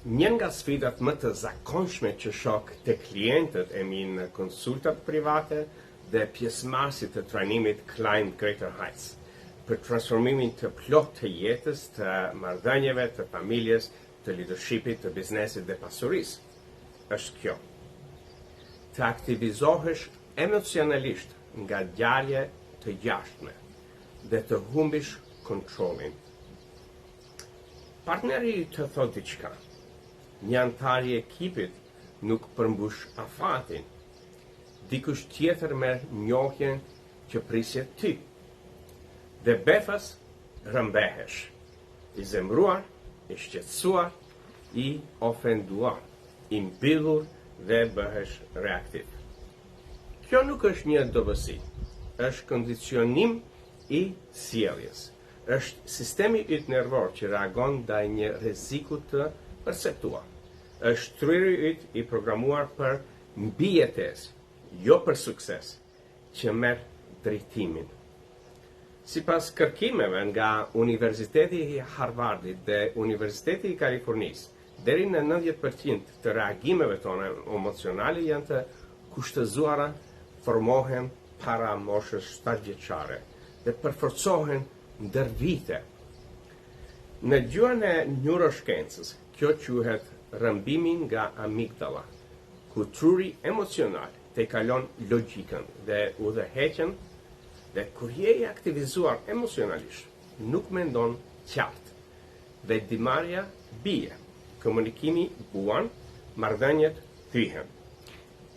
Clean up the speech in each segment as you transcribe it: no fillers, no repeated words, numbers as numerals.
Një nga sfidat më të zakonshme që shoh të klientët e mi në konsultat private dhe pjesëmarrësit të trajnimit Climb Greater Heights për transformimin të plot të jetës, të marrëdhënieve, të familjes, të leadershipit, të biznesit dhe pasurisë është kjo: të aktivizohesh emocionalisht nga ngjarje të jashtme dhe të humbish kontrollin. Partneri të thot diçka, një antar i ekipit nuk përmbush afatin, dikush tjetër merr njohjen që prisje ty, dhe befas rëmbehesh, i zemruar, i shqetësuar, i ofenduar, i mbyllur dhe bëhesh reaktiv. Kjo nuk është një dobësi, është kondicionim i sjelljes. Është sistemi yt nervor që reagon ndaj një rreziku të perceptuar. Është tryri yt i programuar për mbijetesë, jo për sukses, që merr drejtimin. Sipas kërkimeve nga Universiteti i Harvardit dhe Universiteti i Kalifornisë, deri në 90% të reagimeve tona emocionale janë të kushtëzuara, formohen para moshës 7 vjeçare dhe përforcohen ndër vite. Në gjuhën e neuroshkencës, kjo quhet rrëmbimi nga amigdala, ku truri emocional te kalon logjikën dhe udhëheqjen, dhe kur je i aktivizuar emocionalisht, nuk mendon qartë, dhe dimarrja bie, komunikimi buan, marrëdhëniet thyhen.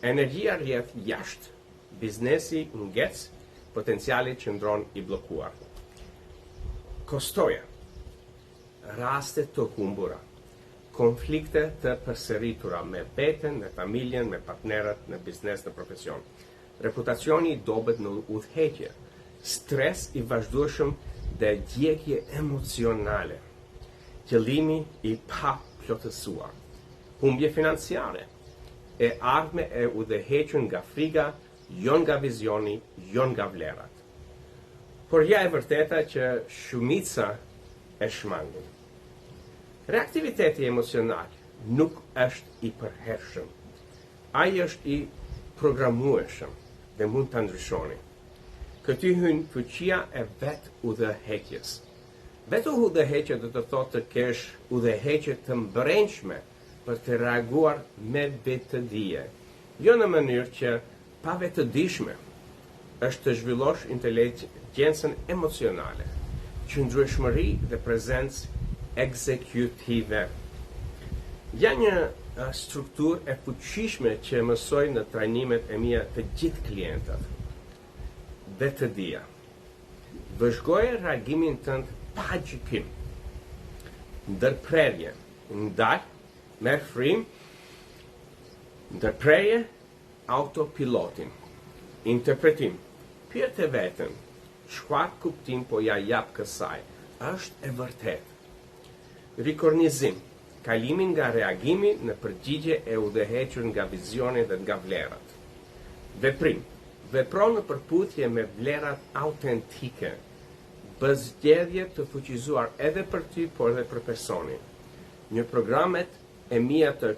Energjia rrjedh jashtë, biznesi ngec, potenciali qëndron i bllokuar. Kostoja, raste të humbura, konflikte të përsëritura me veten, me familjen, me partnerët, në biznes, në profesion. Reputacioni i dobët në udhëheqje, stres i vazhdueshëm dhe djegje emocionale, qëllimi i pa plotësuar, humbje financiare, e ardhme e udhëhequr nga friga, jo nga vizioni, jo nga vlerat. Por ja e vërteta që shumica e shmangun. Reaktiviteti emocional nuk është i përhershëm. Ai është i programueshëm dhe mund ta ndryshoni. Këty hyn fuqia e vet udhëheqjes. Vetë udhëheqja do të thotë të kesh udhëheqje të mbrëmshme për të reaguar me vetëdije, jo në mënyrë që pa vetëdijshme është të zhvillosh inteligjencën emocionale, qëndrueshmëri dhe prezencë ekzekutive. Ja një strukturë e fuqishme që mësoj në trajnimet e mia të gjithë klientët. Vetëdija. Vëzhgoje reagimin tënd pa gjykim. Ndërprerje, ndal, merr frym, ndërprerje, autopilotin. Interpretim, pyet e veten, çfarë kuptim po ja jap kësaj? Është e vërtet. Rikornizim, kalimin nga reagimi në përgjigje e udhëhequr nga vizioni dhe nga vlerat. Veprim, vepro në përputhje me vlerat autentike, bë zgjedhje të fuqizuar edhe për ty, por edhe për personin. Në programet e mia të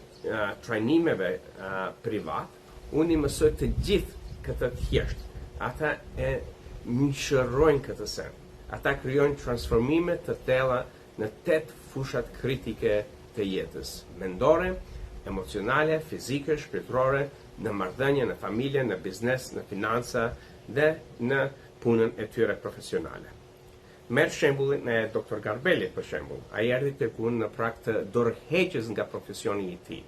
trajnimeve privat, unë i mësoj të gjithë këtë thjesht. Ata e mishërojnë këtë sen. Ata krijojnë transformime të thella në 8 fushat kritike të jetës: mendore, emocionale, fizike, shpirtërore, në marrëdhënie, në familje, në biznes, në financa dhe në punën e tyre profesionale. Merr shembullin e Dr. Garbelit për shembull. Ai erdhi tek unë në prag të dorëheqjes nga profesioni i tij.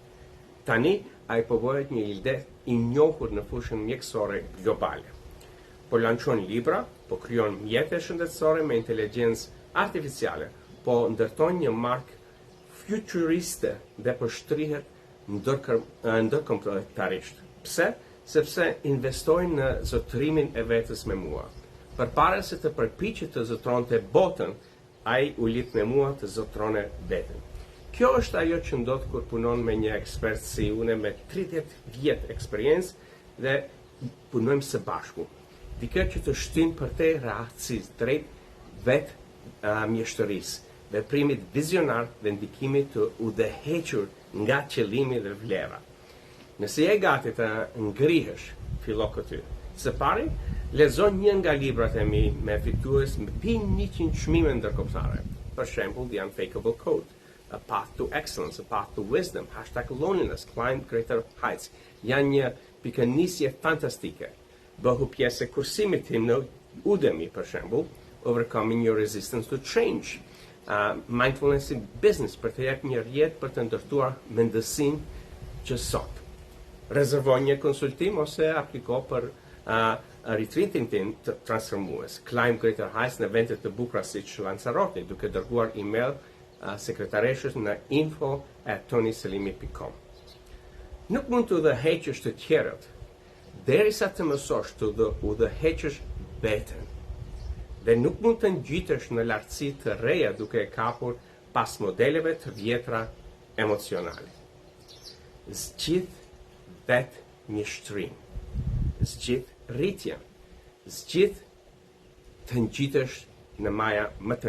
Tani ai po bëhet një lider i njohur në fushën mjekësore globale. Po lançon libra, po krijon mjete shëndetësore me inteligjencë artificiale, po ndërton një markë futuriste dhe po shtrihet ndërkombëtarisht. Pse? Sepse investojnë në zotërimin e vetes me mua. Përpara se të përpiqet të zotronte botën, ai u lidh me mua të zotrone veten. Kjo është ajo që ndodh kur punon me një ekspert si unë me 30 vjet eksperiencë dhe punojmë së bashku. Dikë që të shtyn për te rahatësisë drejt vetë mjeshtërisë veprimit vizionar dhe ndikimit të udhëhequr nga qëllimi dhe vlera. Nëse je gati të ngrihesh, fillo këty. Së pari, lexon një nga librat e mi me fitues mbi 100 çmime ndërkombëtare. Për shembull, The Unfakeable Code, A Path to Excellence, A Path to Wisdom, #Loneliness, Climb Greater Heights. Janë një pikënisje fantastike. Bëhu pjesë e kursimit tim në Udemy, për shembull, Overcoming Your Resistance to Change, Mindfulness in Business, për të jep një rjetë për të ndërtuar mendësinë që sot. Rezervoj një konsultim ose apliko për retreatin tim të transformues, Climb Greater Heights, në vende të bukura siç Lanzarote, duke dërguar email sekretareshës në info@tonyselimi.com. Nuk mund të udhëheqësh të tjerët derisa të mësosh të udhëheqësh veten. Dhe nuk mund të ngjitesh në lartësi të reja duke e kapur pas modeleve të vjetra emocionale. Zgjidh vetë një shtrim. Zgjidh rritjen. Zgjidh të ngjitesh në maja më të